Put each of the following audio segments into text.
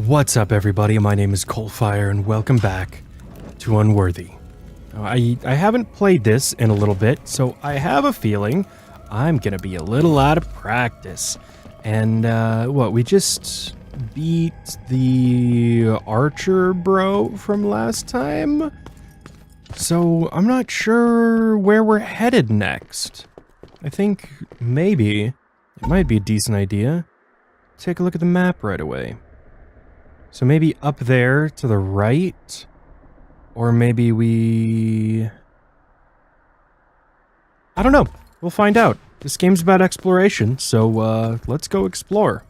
What's up, everybody? My name is CoalFire, and welcome back to Unworthy. Now, I haven't played this in a little bit, so I have a feeling I'm gonna be a little out of practice. And, we just beat the archer bro from last time? So, I'm not sure where we're headed next. I think maybe it might be a decent idea. Take a look at the map right away. So maybe up there to the right? Or maybe we... I don't know. We'll find out. This game's about exploration, so let's go explore.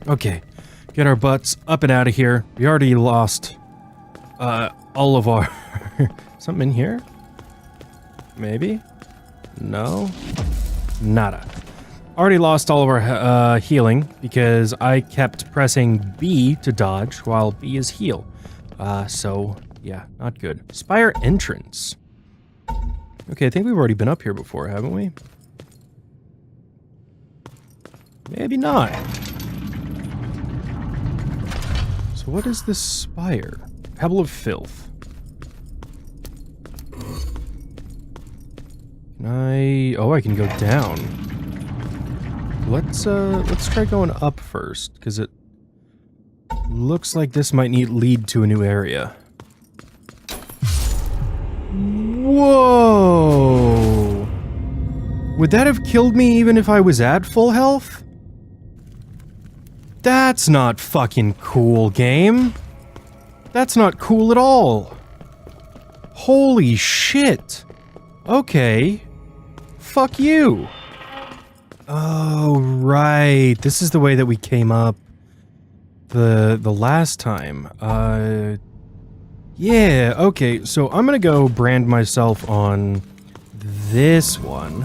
Okay, get our butts up and out of here. We already lost, all of our... Something in here? Maybe? No? Nada. Already lost all of our, healing, because I kept pressing B to dodge, while B is heal. So, yeah, not good. Spire entrance. Okay, I think we've already been up here before, haven't we? Maybe not. So what is this spire? Pebble of filth. Can I... Oh, I can go down. Let's try going up first, because it looks like this might lead to a new area. Whoa! Would that have killed me even if I was at full health? That's not fucking cool, game. That's not cool at all. Holy shit. Okay. Fuck you. Oh, right. This is the way that we came up the last time. Yeah, okay. So I'm gonna go brand myself on this one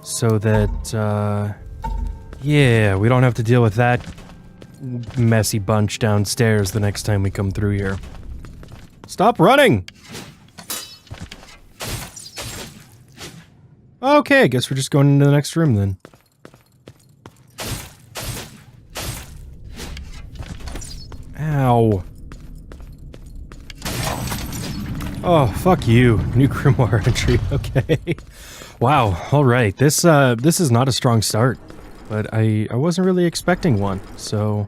so that, yeah, we don't have to deal with that messy bunch downstairs the next time we come through here. Stop running! Okay, I guess we're just going into the next room then. Ow. Oh, fuck you. New grimoire entry. Okay. Wow, alright. This is not a strong start. But I wasn't really expecting one, so...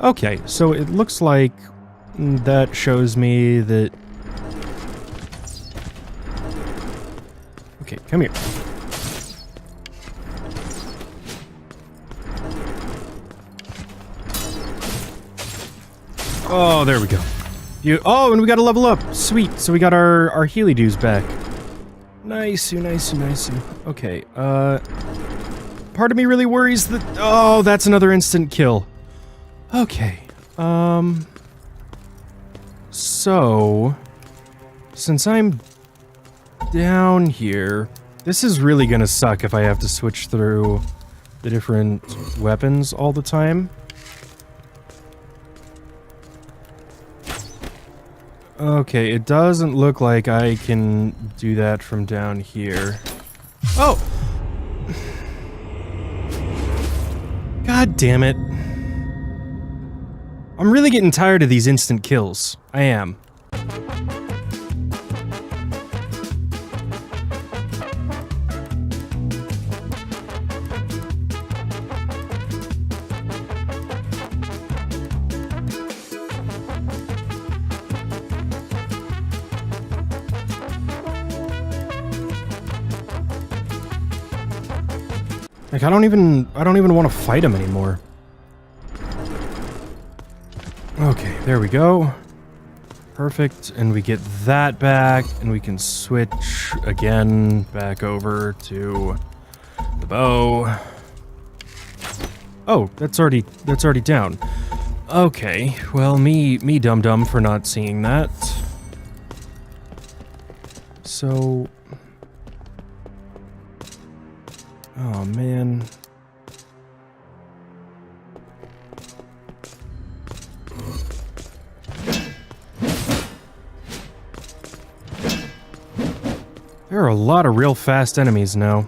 Okay, so it looks like that shows me that... Okay, come here. Oh, there we go. Oh, and we got to level up! Sweet, so we got our Healy dues back. Nice-oo, nice-oo, nice-oo. Okay, part of me really worries that... Oh, that's another instant kill. Okay. So... Since I'm down here... This is really gonna suck if I have to switch through the different weapons all the time. Okay, it doesn't look like I can do that from down here. Oh! God damn it. I'm really getting tired of these instant kills. I am. Like, I don't even want to fight him anymore. Okay, there we go. Perfect, and we get that back, and we can switch again back over to the bow. Oh, that's already down. Okay, well, me dum-dum for not seeing that. So... Oh, man. There are a lot of real fast enemies now.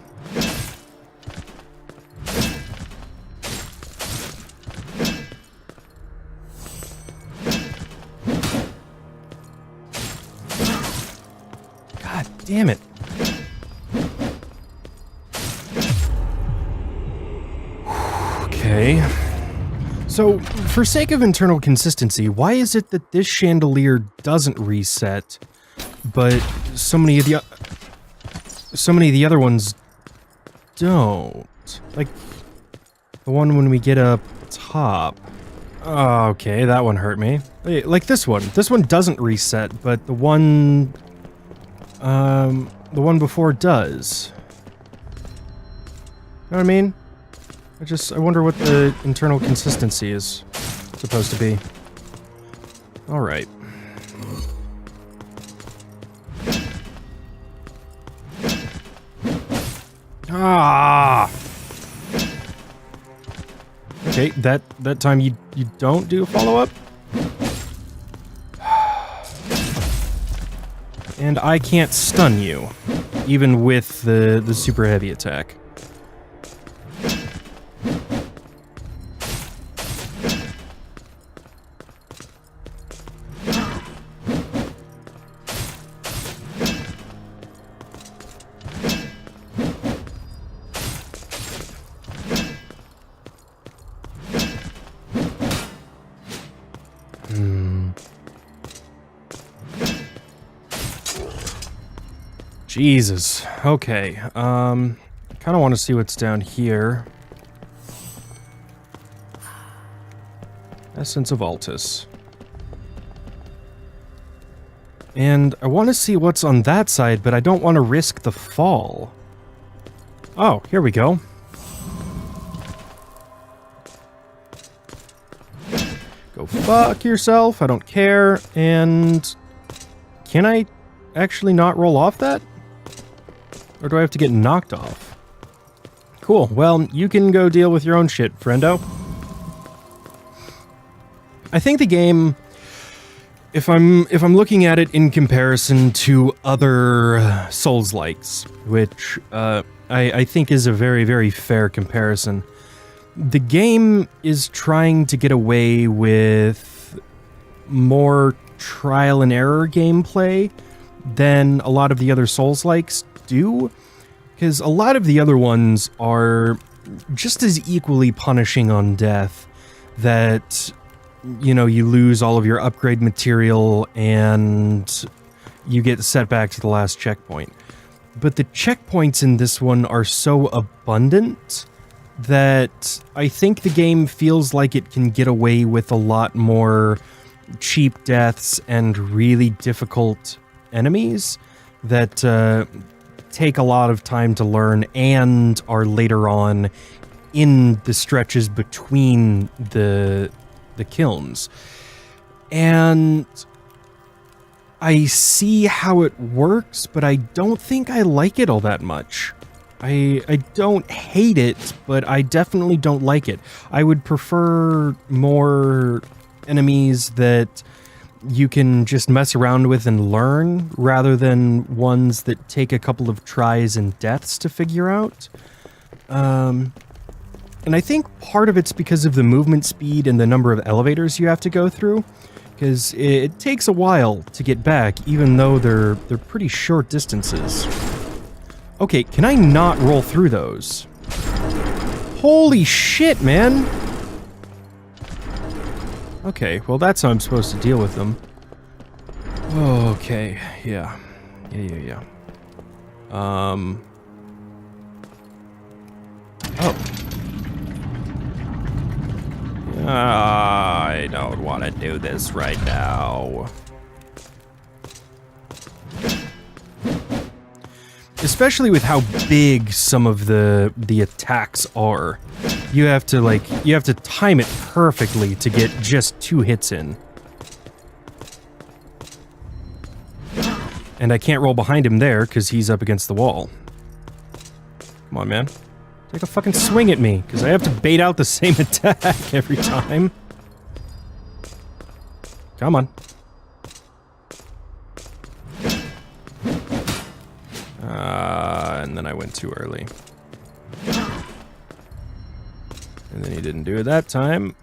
God damn it. Okay. So, for sake of internal consistency, why is it that this chandelier doesn't reset, but so many of the other ones don't? Like, the one when we get up top. Oh, okay, that one hurt me. Like this one. This one doesn't reset, but the one before does. You know what I mean? I wonder what the internal consistency is supposed to be. Alright. Ah! Okay, that time you don't do a follow-up? And I can't stun you, even with the super heavy attack. Jesus. Okay. Kind of want to see what's down here. Essence of Altus. And I want to see what's on that side, but I don't want to risk the fall. Oh, here we go. Go fuck yourself, I don't care. And can I actually not roll off that? Or do I have to get knocked off? Cool, well, you can go deal with your own shit, friendo. I think the game, if I'm looking at it in comparison to other Souls-likes, which I think is a very, very fair comparison, the game is trying to get away with more trial and error gameplay than a lot of the other Souls-likes do, because a lot of the other ones are just as equally punishing on death, that, you know, you lose all of your upgrade material and you get set back to the last checkpoint. But the checkpoints in this one are so abundant that I think the game feels like it can get away with a lot more cheap deaths and really difficult enemies that take a lot of time to learn and are later on in the stretches between the kilns. And I see how it works, but I don't think I like it all that much. I don't hate it, but I definitely don't like it. I would prefer more enemies that you can just mess around with and learn, rather than ones that take a couple of tries and deaths to figure out. And I think part of it's because of the movement speed and the number of elevators you have to go through, because it takes a while to get back, even though they're pretty short distances. Okay, can I not roll through those? Holy shit, man! Okay, well that's how I'm supposed to deal with them. Okay, yeah. Yeah. Oh. I don't want to do this right now. Especially with how big some of the attacks are. You have to time it perfectly to get just 2 hits in. And I can't roll behind him there because he's up against the wall. Come on, man. Take a fucking swing at me, because I have to bait out the same attack every time. Come on. And then I went too early. And then he didn't do it that time.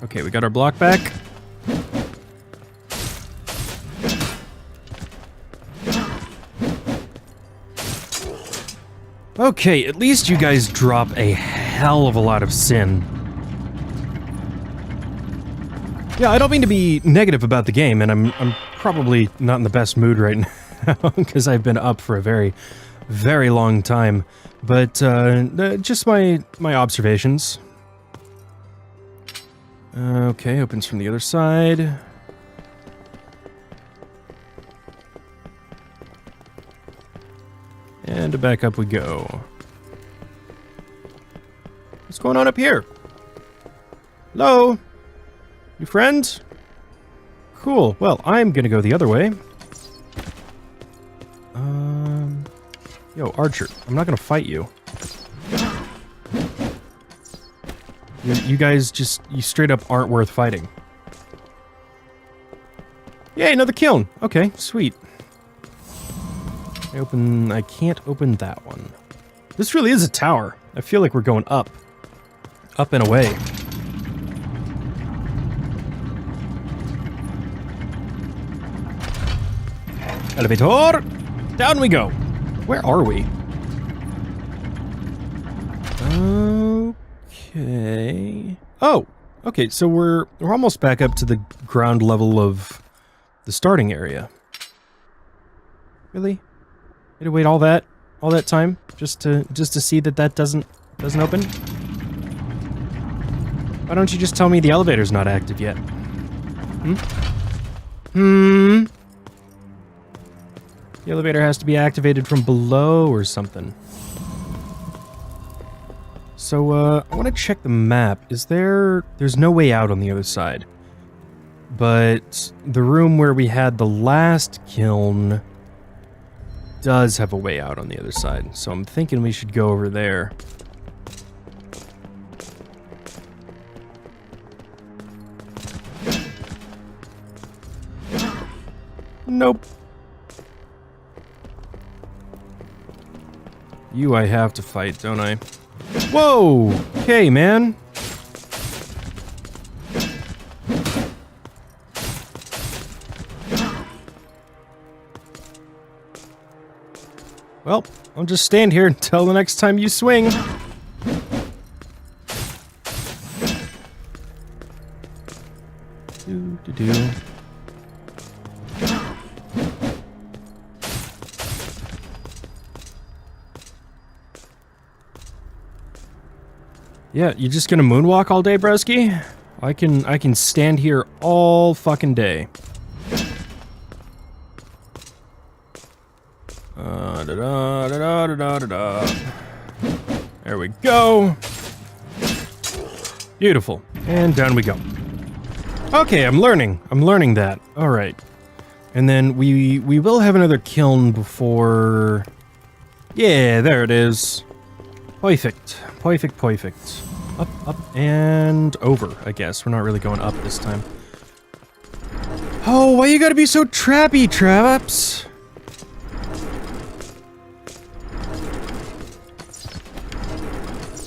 Okay, we got our block back. Okay, at least you guys drop a hell of a lot of sin. Yeah, I don't mean to be negative about the game, and I'm probably not in the best mood right now, because I've been up for a very, very long time. But, just my observations. Okay, opens from the other side. And back up we go. What's going on up here? Hello? You friends? Cool. Well, I'm gonna go the other way. Yo, Archer, I'm not gonna fight you. You guys you straight up aren't worth fighting. Yay, another kiln! Okay, sweet. I can't open that one. This really is a tower. I feel like we're going up. Up and away. Elevator! Down we go! Where are we? Okay... Oh! Okay, so we're almost back up to the ground level of the starting area. Really? You had to wait all that time just to see that doesn't open? Why don't you just tell me the elevator's not active yet? The elevator has to be activated from below or something. So, I want to check the map. There's no way out on the other side. But the room where we had the last kiln does have a way out on the other side. So I'm thinking we should go over there. Nope. You I have to fight, don't I? Whoa! Okay, man. Well, I'll just stand here until the next time you swing. Do-do-do. Yeah, you just gonna moonwalk all day, broski? I can stand here all fucking day. There we go. Beautiful. And down we go. Okay, I'm learning that. All right. And then we will have another kiln before... Yeah, there it is. Perfect. Perfect. Up, and over, I guess. We're not really going up this time. Oh, why you gotta be so trappy, Traps?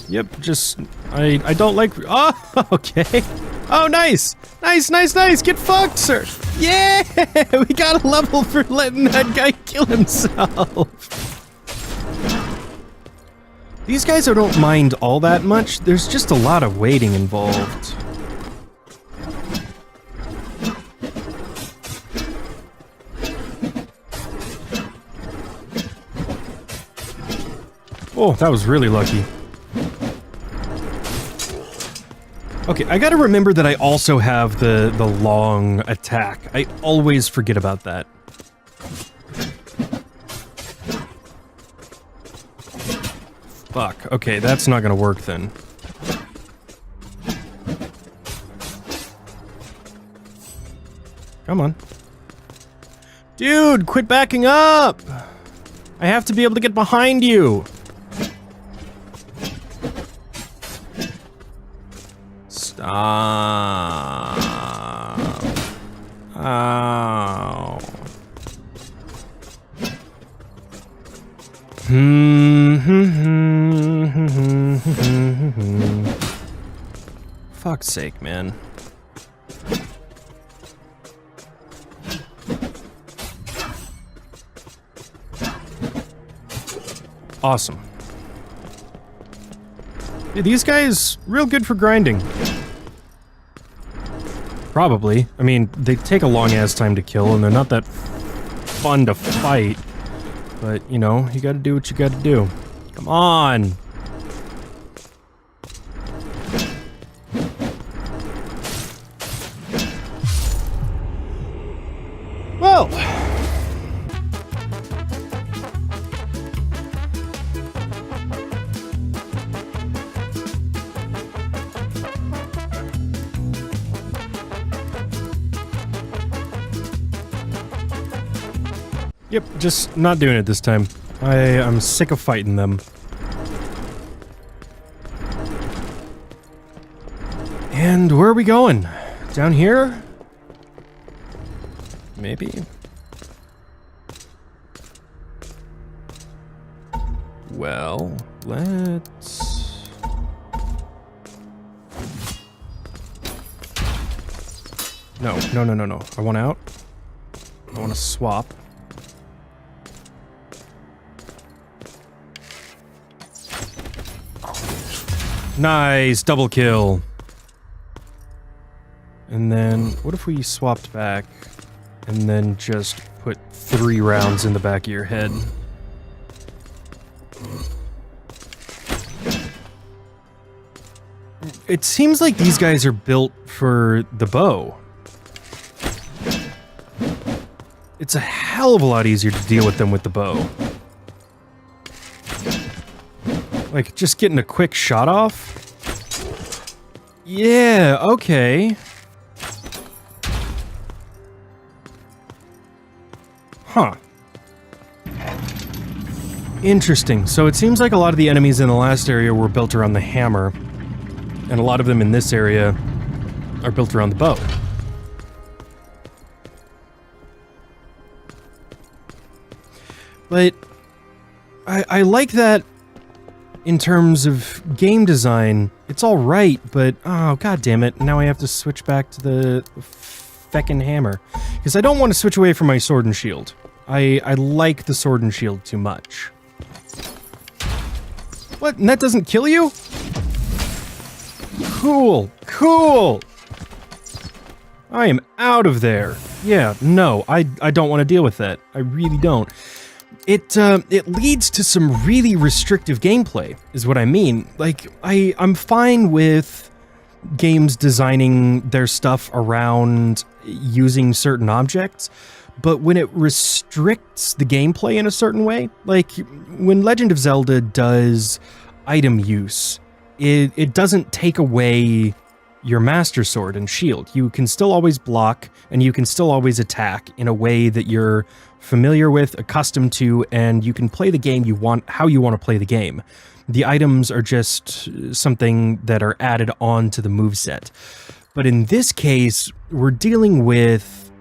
Yep, just... I don't like... Oh, okay. Oh, nice! Nice! Get fucked, sir! Yeah! We got a level for letting that guy kill himself! These guys I don't mind all that much, there's just a lot of waiting involved. Oh, that was really lucky. Okay, I gotta remember that I also have the long attack. I always forget about that. Fuck, okay, that's not gonna work then. Come on. Dude, quit backing up! I have to be able to get behind you! Stop. Ow. Fuck's sake, man. Awesome. Yeah, these guys, real good for grinding. Probably. I mean, they take a long-ass time to kill, and they're not that fun to fight. But, you know, you gotta do what you gotta do. Come on! Well... Yep, just not doing it this time. I'm sick of fighting them. And where are we going? Down here? Maybe? Well, let's... No. I want out. I want to swap. Nice, double kill. And then, what if we swapped back and then just put 3 rounds in the back of your head? It seems like these guys are built for the bow. It's a hell of a lot easier to deal with them with the bow. Like, just getting a quick shot off? Yeah, okay. Huh. Interesting. So it seems like a lot of the enemies in the last area were built around the hammer, and a lot of them in this area are built around the bow. But I like that. In terms of game design, it's alright, but oh god damn it, now I have to switch back to the feckin' hammer. Because I don't want to switch away from my sword and shield. I like the sword and shield too much. What? And that doesn't kill you? Cool, cool! I am out of there. Yeah, no, I don't want to deal with that. I really don't. It leads to some really restrictive gameplay, is what I mean. Like, I'm fine with games designing their stuff around using certain objects, but when it restricts the gameplay in a certain way, like when Legend of Zelda does item use, it doesn't take away your Master Sword and Shield. You can still always block, and you can still always attack in a way that you're familiar with, accustomed to, and you can play the game you want, how you want to play the game. The items are just something that are added on to the moveset. But in this case, we're dealing with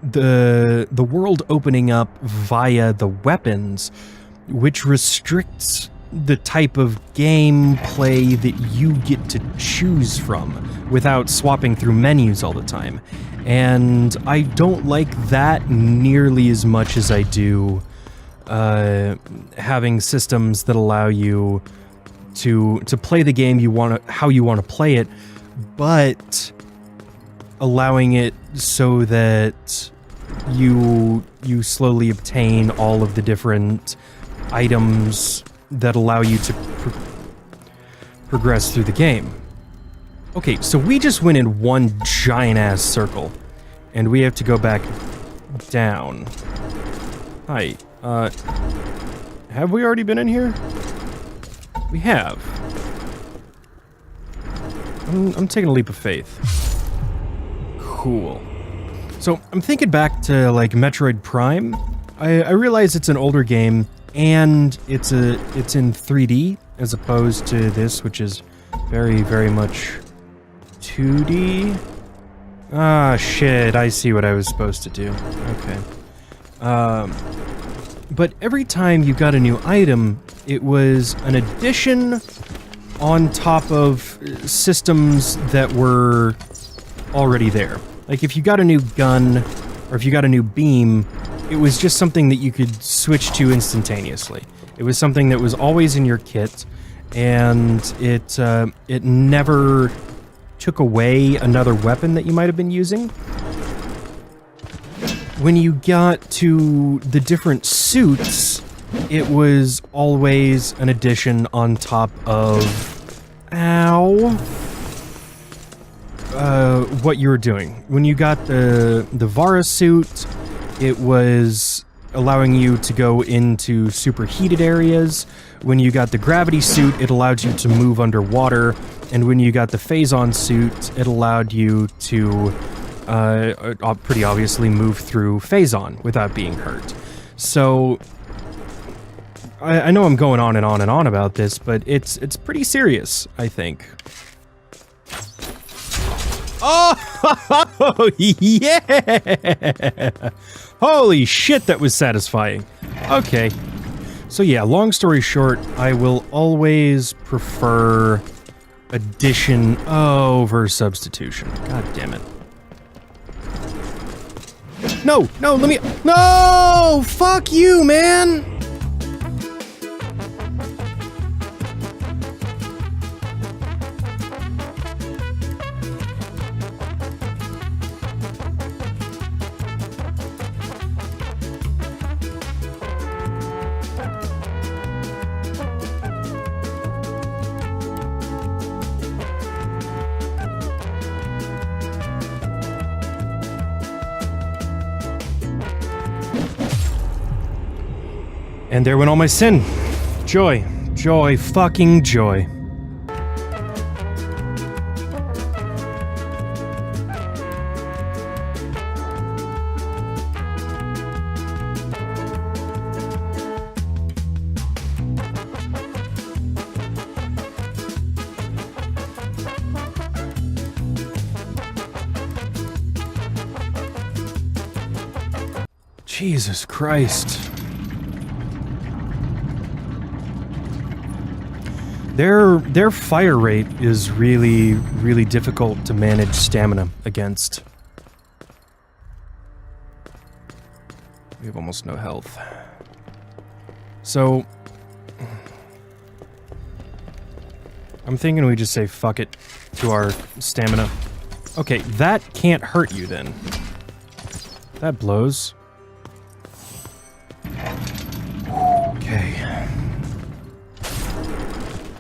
the world opening up via the weapons, which restricts the type of gameplay that you get to choose from without swapping through menus all the time. And I don't like that nearly as much as I do having systems that allow you to play the game you want to, how you want to play it, but allowing it so that you slowly obtain all of the different items that allow you to progress through the game. Okay, so we just went in one giant-ass circle, and we have to go back down. Hi, have we already been in here? We have. I'm taking a leap of faith. Cool. So I'm thinking back to like Metroid Prime. I realize it's an older game and it's in 3D as opposed to this, which is very, very much 2D. Ah, shit, I see what I was supposed to do. Okay. But every time you got a new item, it was an addition on top of systems that were already there. Like if you got a new gun, or if you got a new beam, it was just something that you could switch to instantaneously. It was something that was always in your kit, and it never took away another weapon that you might have been using. When you got to the different suits, it was always an addition on top of... Ow. What you were doing. When you got the Vara suit, it was allowing you to go into superheated areas. When you got the gravity suit, it allowed you to move underwater. And when you got the Phazon suit, it allowed you to pretty obviously move through Phazon without being hurt. So I know I'm going on and on and on about this, but it's pretty serious, I think. Oh, yeah! Holy shit, that was satisfying. Okay. So yeah, long story short, I will always prefer addition over substitution. God damn it. No, let me... No! Fuck you, man! And there went all my sin. Joy. Joy. Fucking joy. Jesus Christ. Their fire rate is really, really difficult to manage stamina against. We have almost no health. So... I'm thinking we just say fuck it to our stamina. Okay, that can't hurt you then. That blows. Okay.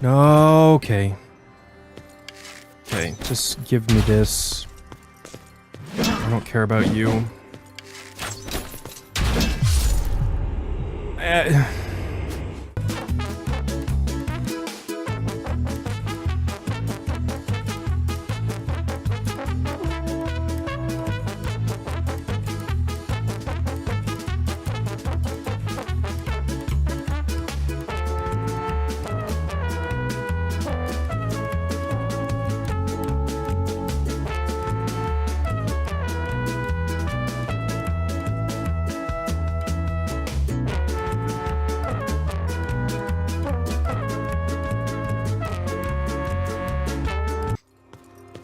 No, okay. Okay, just give me this. I don't care about you.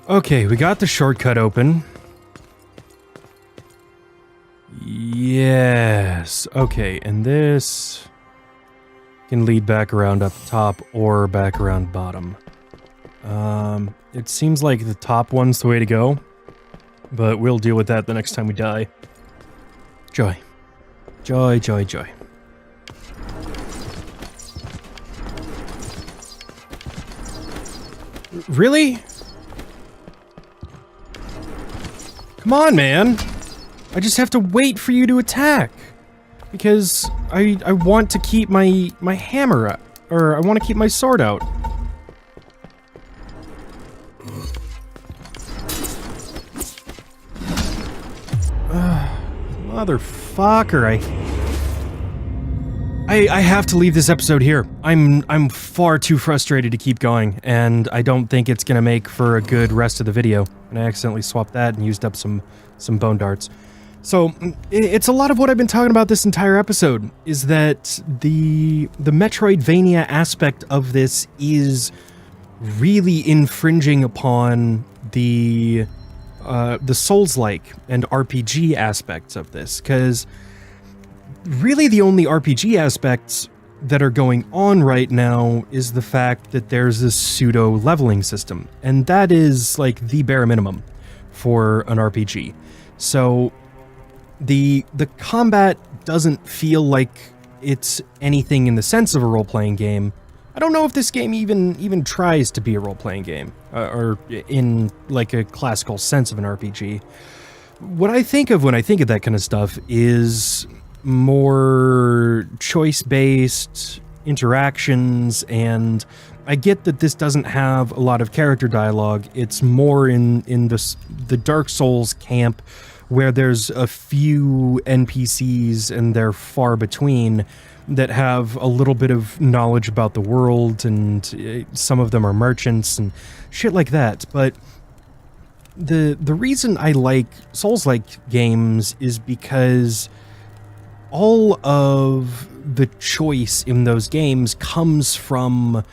Okay, we got the shortcut open. Yes. Okay, and this can lead back around up top or back around bottom. It seems like the top one's the way to go, but we'll deal with that the next time we die. Joy. Joy, joy, joy. Really? Come on, man! I just have to wait for you to attack! Because I want to keep my hammer up. Or I want to keep my sword out. Motherfucker, I have to leave this episode here. I'm far too frustrated to keep going, and I don't think it's gonna make for a good rest of the video. And I accidentally swapped that and used up some bone darts. So it's a lot of what I've been talking about this entire episode, is that the Metroidvania aspect of this is really infringing upon the Souls-like and RPG aspects of this, because really the only RPG aspects that are going on right now is the fact that there's this pseudo leveling system, and that is like the bare minimum for an RPG. So the combat doesn't feel like it's anything in the sense of a role-playing game. I don't know if this game even tries to be a role-playing game, or in like a classical sense of an RPG. What I think of when I think of that kind of stuff is more choice-based interactions, and I get that this doesn't have a lot of character dialogue. It's more in the Dark Souls camp, where there's a few NPCs and they're far between that have a little bit of knowledge about the world, and some of them are merchants and shit like that. But the reason I like Souls-like games is because all of the choice in those games comes from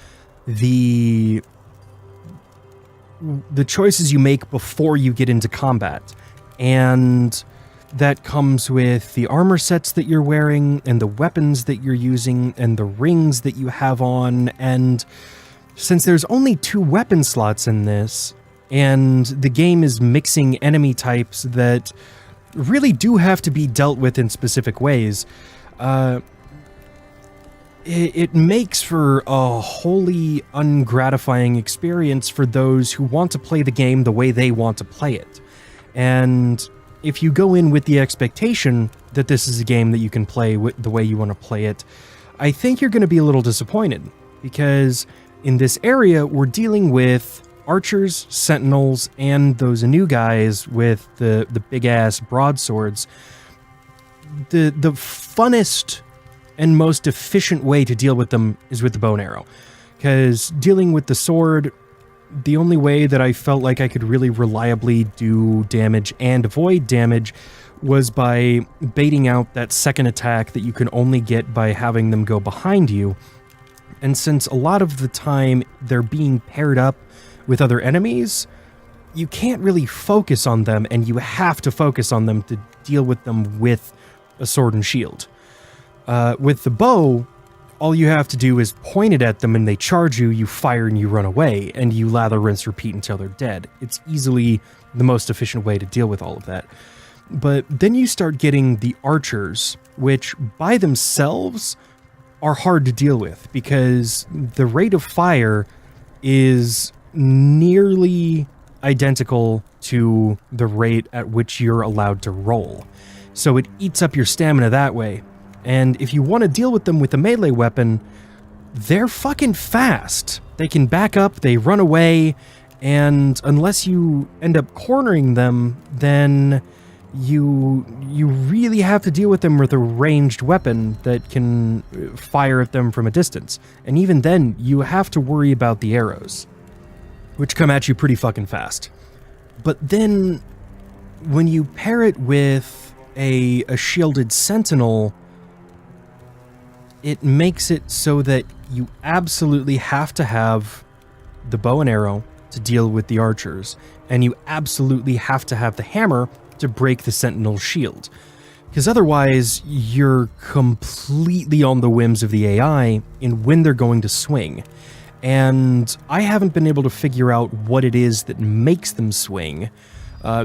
the choices you make before you get into combat. And that comes with the armor sets that you're wearing, and the weapons that you're using, and the rings that you have on. And since there's only 2 weapon slots in this, and the game is mixing enemy types that really do have to be dealt with in specific ways, it makes for a wholly ungratifying experience for those who want to play the game the way they want to play it. And if you go in with the expectation that this is a game that you can play the way you want to play it, I think you're going to be a little disappointed, because in this area we're dealing with archers, sentinels, and those new guys with the big-ass broadswords. The funnest and most efficient way to deal with them is with the bow and arrow, because dealing with the sword, the only way that I felt like I could really reliably do damage and avoid damage was by baiting out that second attack that you can only get by having them go behind you. And since a lot of the time they're being paired up with other enemies, you can't really focus on them, and you have to focus on them to deal with them with a sword and shield. With the bow, all you have to do is point it at them and they charge you, you fire and you run away, and you lather, rinse, repeat until they're dead. It's easily the most efficient way to deal with all of that. But then you start getting the archers, which by themselves are hard to deal with, because the rate of fire is nearly identical to the rate at which you're allowed to roll. So it eats up your stamina that way. And if you want to deal with them with a melee weapon, they're fucking fast. They can back up, they run away, and unless you end up cornering them, then you really have to deal with them with a ranged weapon that can fire at them from a distance. And even then, you have to worry about the arrows, which come at you pretty fucking fast. But then, when you pair it with a shielded sentinel, it makes it so that you absolutely have to have the bow and arrow to deal with the archers, and you absolutely have to have the hammer to break the sentinel's shield. Because otherwise, you're completely on the whims of the AI in when they're going to swing. And I haven't been able to figure out what it is that makes them swing.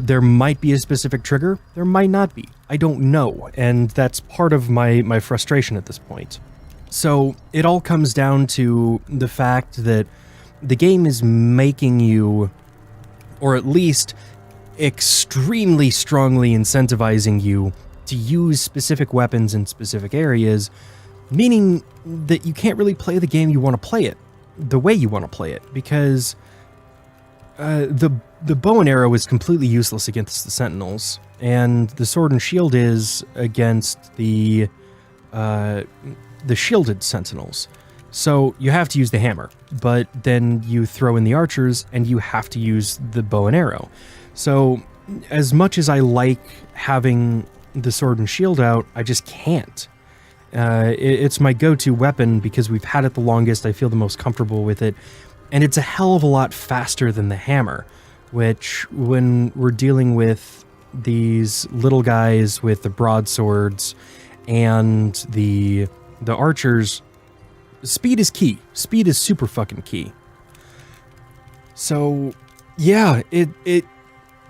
There might be a specific trigger, there might not be. I don't know, and that's part of my frustration at this point. So it all comes down to the fact that the game is making you, or at least extremely strongly incentivizing you, to use specific weapons in specific areas, meaning that you can't really play the game you want to play it, the way you want to play it, because the bow and arrow is completely useless against the sentinels, and the sword and shield is against the shielded sentinels. So you have to use the hammer, but then you throw in the archers and you have to use the bow and arrow. So as much as I like having the sword and shield out, I just can't. It's my go-to weapon because we've had it the longest, I feel the most comfortable with it, and it's a hell of a lot faster than the hammer, which when we're dealing with these little guys with the broadswords and the archers, speed is key. Speed is super fucking key. So, yeah,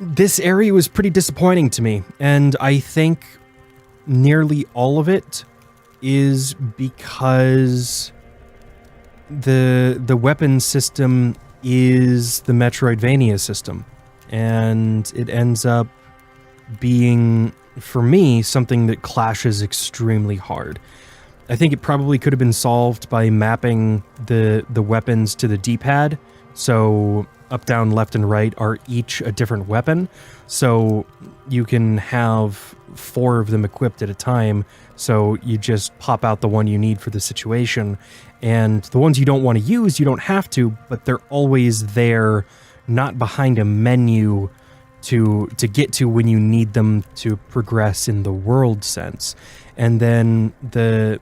this area was pretty disappointing to me, and I think nearly all of it is because the weapon system is the Metroidvania system, and it ends up being, for me, something that clashes extremely hard. I think it probably could have been solved by mapping the weapons to the D-pad, so up, down, left, and right are each a different weapon, so you can have 4 of them equipped at a time, so you just pop out the one you need for the situation, and the ones you don't want to use, you don't have to, but they're always there, not behind a menu to get to when you need them to progress in the world sense. And then the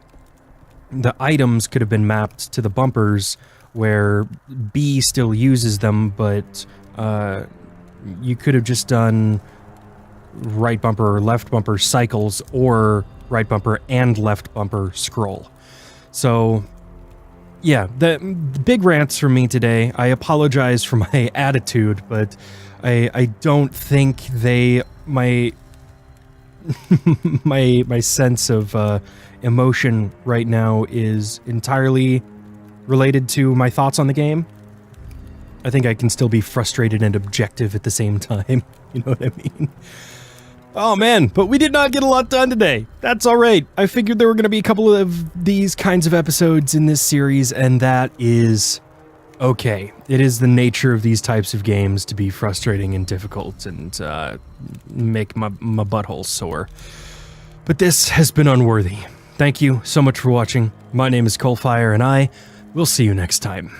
items could have been mapped to the bumpers, where B still uses them, but you could have just done right bumper or left bumper cycles, or right bumper and left bumper scroll. So, yeah, the big rants from me today. I apologize for my attitude, but I don't think my sense of emotion right now is entirely related to my thoughts on the game. I think I can still be frustrated and objective at the same time. You know what I mean? Oh man, but we did not get a lot done today. That's alright. I figured there were going to be a couple of these kinds of episodes in this series, and that is okay. It is the nature of these types of games to be frustrating and difficult and make my butthole sore. But this has been Unworthy. Thank you so much for watching. My name is CoalFire, and I will see you next time.